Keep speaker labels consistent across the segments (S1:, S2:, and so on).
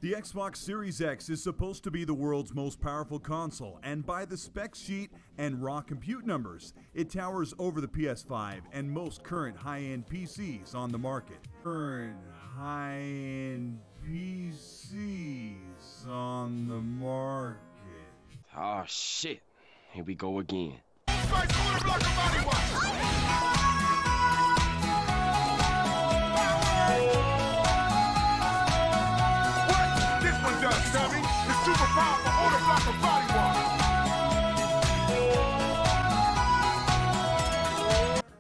S1: The Xbox Series X is supposed to be the world's most powerful console, and by the spec sheet and raw compute numbers, it towers over the PS5 and most current high-end PCs on the market. Current high-end PCs on the market.
S2: Oh shit, here we go again.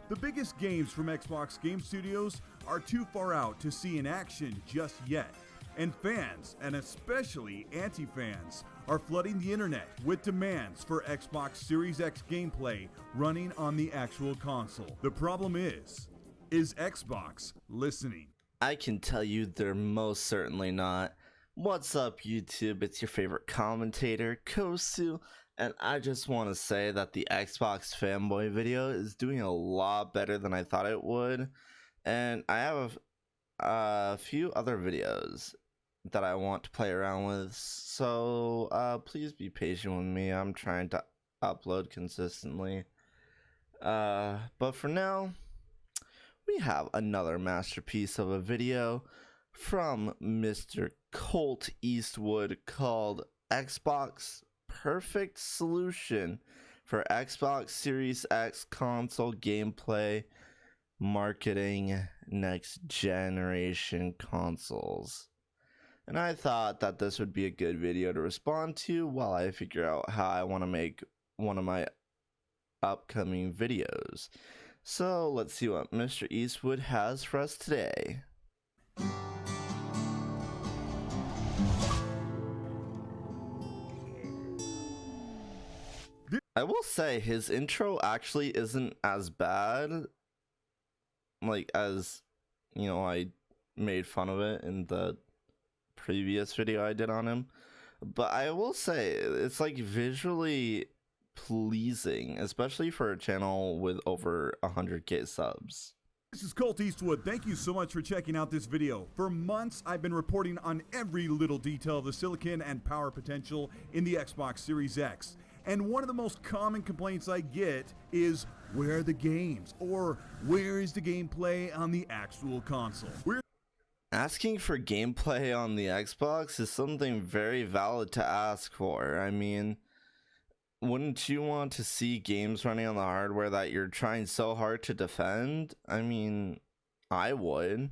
S1: The biggest games from Xbox Game Studios are too far out to see in action just yet, and fans, and especially anti-fans, are flooding the internet with demands for Xbox Series X gameplay running on the actual console. The problem is Xbox listening?
S3: I can tell you they're most certainly not. What's up, YouTube? It's your favorite commentator, Kosu, and I just want to say that the Xbox fanboy video is doing a lot better than I thought it would, and I have a few other videos that I want to play around with, so please be patient with me. I'm trying to upload consistently, but for now, we have another masterpiece of a video from Mr. Colt Eastwood called Xbox Perfect Solution for Xbox Series X console gameplay marketing next generation consoles. And I thought that this would be a good video to respond to while I figure out how I want to make one of my upcoming videos. So let's see what Mr. Eastwood has for us today. I will say his intro actually isn't as bad, like, as, you know, I made fun of it in the previous video I did on him, but I will say it's like visually pleasing, especially for a channel with over 100k subs.
S1: This is Colt Eastwood. Thank you so much for checking out this video. For months, I've been reporting on every little detail of the silicon and power potential in the Xbox Series X. And one of the most common complaints I get is, where are the games? Or, where is the gameplay on the actual console?
S3: Asking for gameplay on the Xbox is something very valid to ask for. I mean, wouldn't you want to see games running on the hardware that you're trying so hard to defend? I mean, I would.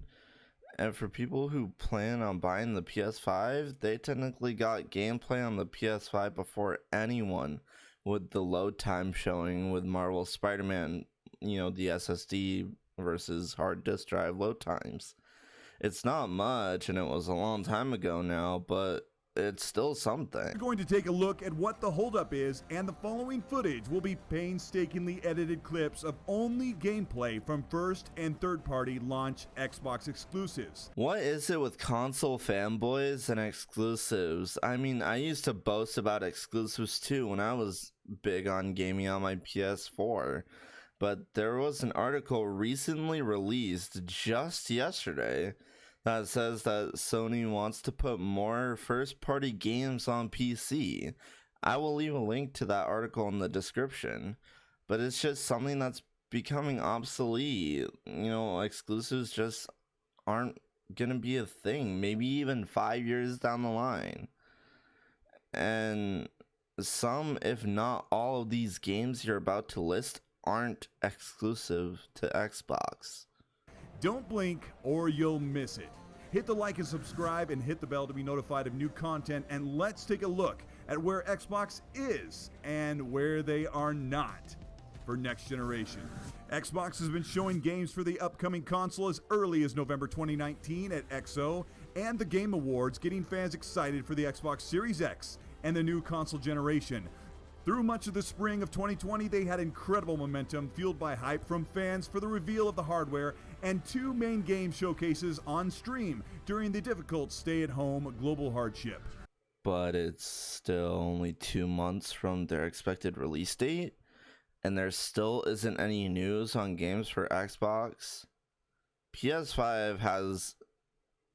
S3: And for people who plan on buying the PS5, they technically got gameplay on the PS5 before anyone, with the load time showing with Marvel Spider-Man, you know, the SSD versus hard disk drive load times. It's not much, and it was a long time ago now, but it's still something.
S1: We're going to take a look at what the holdup is, and the following footage will be painstakingly edited clips of only gameplay from first and third-party launch Xbox exclusives.
S3: What is it with console fanboys and exclusives? I mean, I used to boast about exclusives too when I was big on gaming on my PS4, but there was an article recently released just yesterday that says that Sony wants to put more first-party games on PC. I will leave a link to that article in the description, but it's just something that's becoming obsolete. You know, exclusives just aren't gonna be a thing, maybe even 5 years down the line. And some, if not all, of these games you're about to list aren't exclusive to Xbox.
S1: Don't blink or you'll miss it. Hit the like and subscribe and hit the bell to be notified of new content, and let's take a look at where Xbox is and where they are not for next generation. Xbox has been showing games for the upcoming console as early as November 2019 at XO and the Game Awards, getting fans excited for the Xbox Series X and the new console generation. Through much of the spring of 2020, they had incredible momentum fueled by hype from fans for the reveal of the hardware and two main game showcases on stream during the difficult stay-at-home global hardship.
S3: But it's still only 2 months from their expected release date, and there still isn't any news on games for Xbox. PS5 has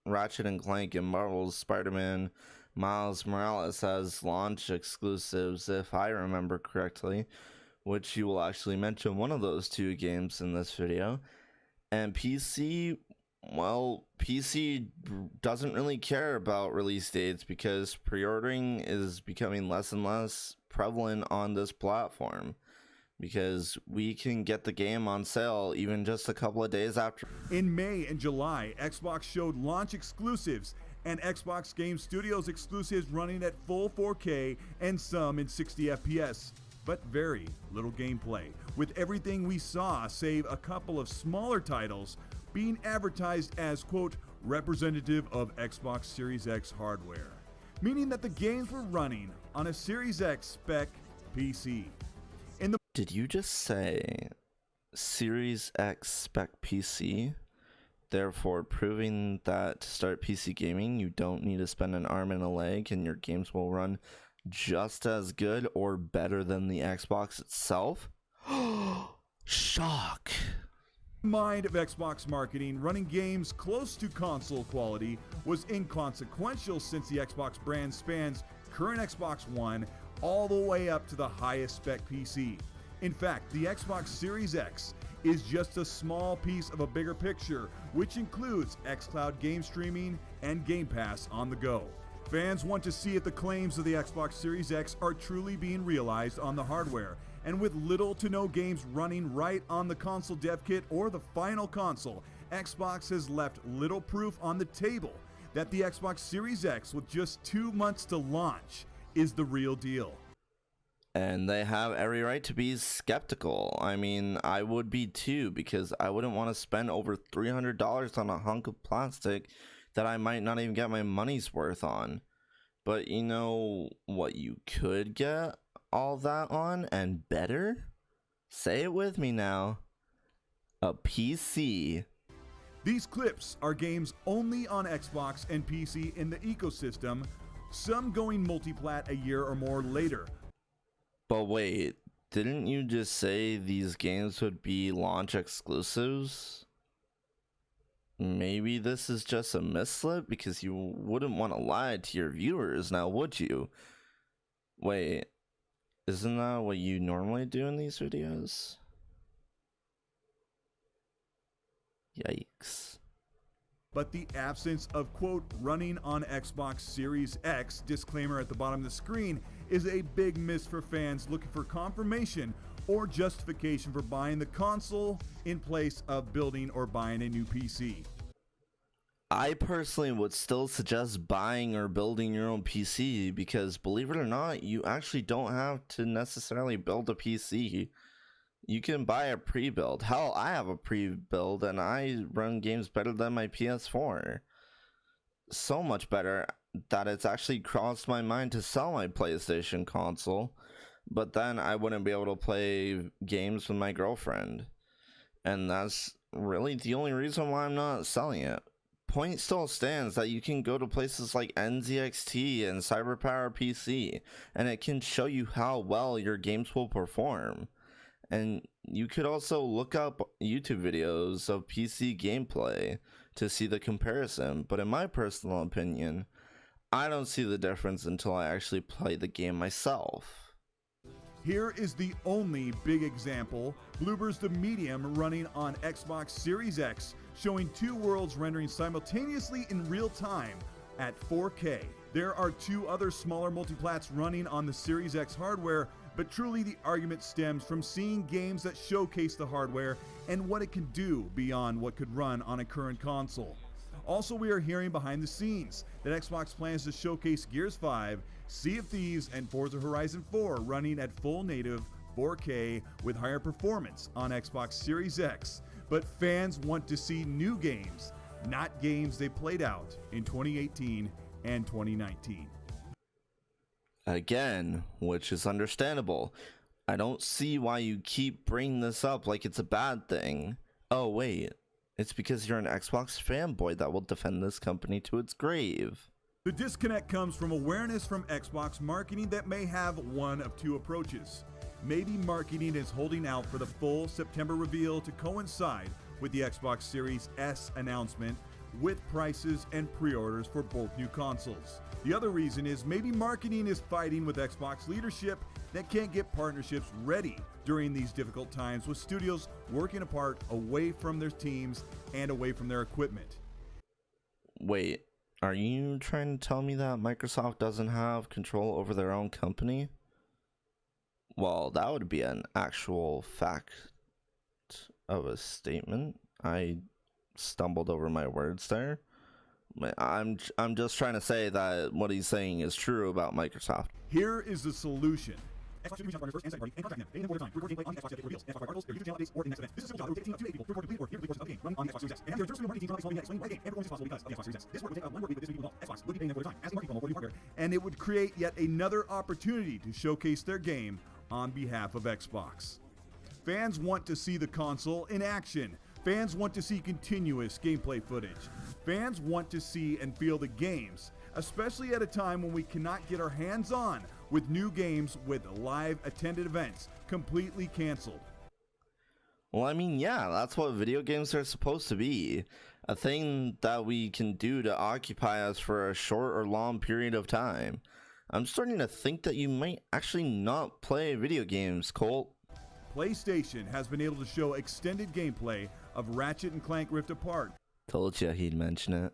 S3: Ratchet and Clank and Marvel's Spider-Man Miles Morales as launch exclusives, if I remember correctly, which you will actually mention one of those two games in this video. And PC, well, PC doesn't really care about release dates because pre-ordering is becoming less and less prevalent on this platform, because we can get the game on sale even just a couple of days after.
S1: In May and July, Xbox showed launch exclusives and Xbox Game Studios exclusives running at full 4K and some in 60 FPS, but very little gameplay, with everything we saw save a couple of smaller titles being advertised as, quote, representative of Xbox Series X hardware, meaning that the games were running on a Series X spec PC.
S3: Did you just say Series X spec PC? Therefore proving that to start PC gaming, you don't need to spend an arm and a leg and your games will run just as good or better than the Xbox itself? Shock!
S1: Mind of Xbox marketing, running games close to console quality was inconsequential, since the Xbox brand spans current Xbox One all the way up to the highest spec PC. In fact, the Xbox Series X is just a small piece of a bigger picture, which includes xCloud game streaming and Game Pass on the go. Fans want to see if the claims of the Xbox Series X are truly being realized on the hardware, and with little to no games running right on the console dev kit or the final console, Xbox has left little proof on the table that the Xbox Series X, with just 2 months to launch, is the real deal.
S3: And they have every right to be skeptical. I mean, I would be too, because I wouldn't want to spend over $300 on a hunk of plastic that I might not even get my money's worth on. But you know what you could get all that on, and better? Say it with me now. A PC.
S1: These clips are games only on Xbox and PC in the ecosystem, some going multiplat a year or more later.
S3: But wait, didn't you just say these games would be launch exclusives? Maybe this is just a mislip, because you wouldn't want to lie to your viewers now, would you? Wait, isn't that what you normally do in these videos? Yikes.
S1: But the absence of, quote, running on Xbox Series X disclaimer at the bottom of the screen is a big miss for fans looking for confirmation or justification for buying the console in place of building or buying a new PC.
S3: I personally would still suggest buying or building your own PC, because believe it or not, you actually don't have to necessarily build a PC. You can buy a pre-build. Hell, I have a pre-build and I run games better than my PS4. So much better that it's actually crossed my mind to sell my PlayStation console, but then I wouldn't be able to play games with my girlfriend. And that's really the only reason why I'm not selling it. Point still stands that you can go to places like NZXT and CyberPower PC, and it can show you how well your games will perform. And you could also look up YouTube videos of PC gameplay to see the comparison, but in my personal opinion, I don't see the difference until I actually play the game myself.
S1: Here is the only big example: Bloober's The Medium running on Xbox Series X, showing two worlds rendering simultaneously in real time at 4K. There are two other smaller multiplats running on the Series X hardware, but truly the argument stems from seeing games that showcase the hardware and what it can do beyond what could run on a current console. Also, we are hearing behind the scenes that Xbox plans to showcase Gears 5, Sea of Thieves, and Forza Horizon 4 running at full native 4K with higher performance on Xbox Series X. But fans want to see new games, not games they played out in 2018 and 2019.
S3: Again, which is understandable. I don't see why you keep bringing this up like it's a bad thing. Oh wait, it's because you're an Xbox fanboy that will defend this company to its grave.
S1: The disconnect comes from awareness from Xbox marketing that may have one of two approaches. Maybe marketing is holding out for the full September reveal to coincide with the Xbox Series S announcement, with prices and pre-orders for both new consoles. The other reason is maybe marketing is fighting with Xbox leadership that can't get partnerships ready during these difficult times, with studios working apart away from their teams and away from their equipment.
S3: Wait, are you trying to tell me that Microsoft doesn't have control over their own company? Well, that would be an actual fact of a statement. I stumbled over my words there. I'm just trying to say that what he's saying is true about Microsoft.
S1: Here is the solution. Xbox should reach out to partners first and second party and contact them. They can then order time, record gameplay on the Xbox Update reveals, Xbox articles, their YouTube channel updates, or in the next event. This is a simple job. It will take a team of 2 to 8 people to record complete or hear complete portions of the game running on the Xbox Series X. And have their internal marketing team explaining why the game and performance is possible because of the Xbox Series X. This work will take one work week with this many people involved. Xbox would be paying them for their time as a marketing promo for new hardware, and it would create yet another opportunity to showcase their game on behalf of Xbox. Fans want to see the console in action. Fans want to see continuous gameplay footage. Fans want to see and feel the games, especially at a time when we cannot get our hands on with new games with live attended events completely canceled.
S3: Well, I mean, yeah, that's what video games are supposed to be. A thing that we can do to occupy us for a short or long period of time. I'm starting to think that you might actually not play video games, Colt.
S1: PlayStation has been able to show extended gameplay of Ratchet & Clank Rift Apart
S3: Told you he'd mention it.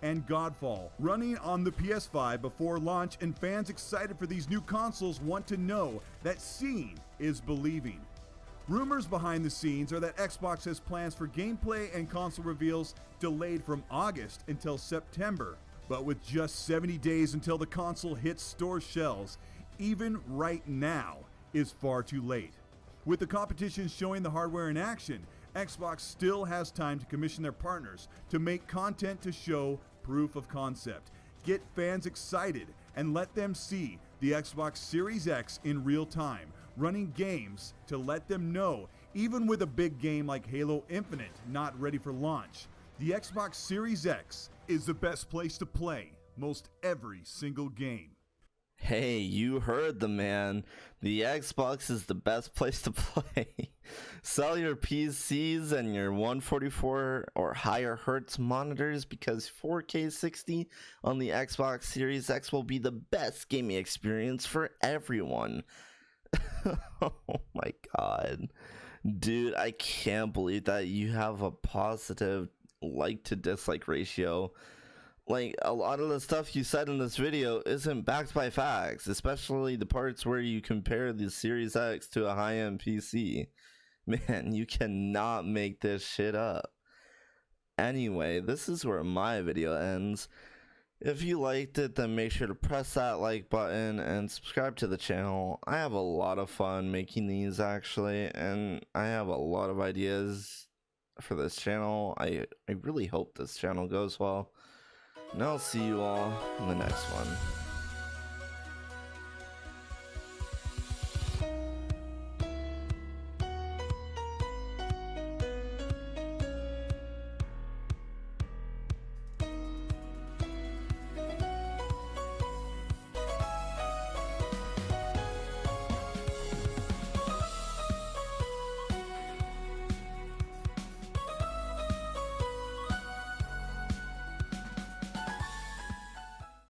S1: and Godfall running on the PS5 before launch, and fans excited for these new consoles want to know that seeing is believing. Rumors behind the scenes are that Xbox has plans for gameplay and console reveals delayed from August until September, but with just 70 days until the console hits store shelves, even right now is far too late. With the competition showing the hardware in action, Xbox still has time to commission their partners to make content to show proof of concept, get fans excited, and let them see the Xbox Series X in real time, running games to let them know, even with a big game like Halo Infinite not ready for launch, the Xbox Series X is the best place to play most every single game.
S3: Hey, you heard the man. The Xbox is the best place to play. Sell your PCs and your 144 or higher hertz monitors because 4K 60 on the Xbox Series X will be the best gaming experience for everyone. Oh my god. Dude, I can't believe that you have a positive like to dislike ratio. Like, a lot of the stuff you said in this video isn't backed by facts, especially the parts where you compare the Series X to a high-end PC. Man, you cannot make this shit up. Anyway, this is where my video ends. If you liked it, then make sure to press that like button and subscribe to the channel. I have a lot of fun making these, actually, and I have a lot of ideas for this channel. I really hope this channel goes well. And I'll see you all in the next one.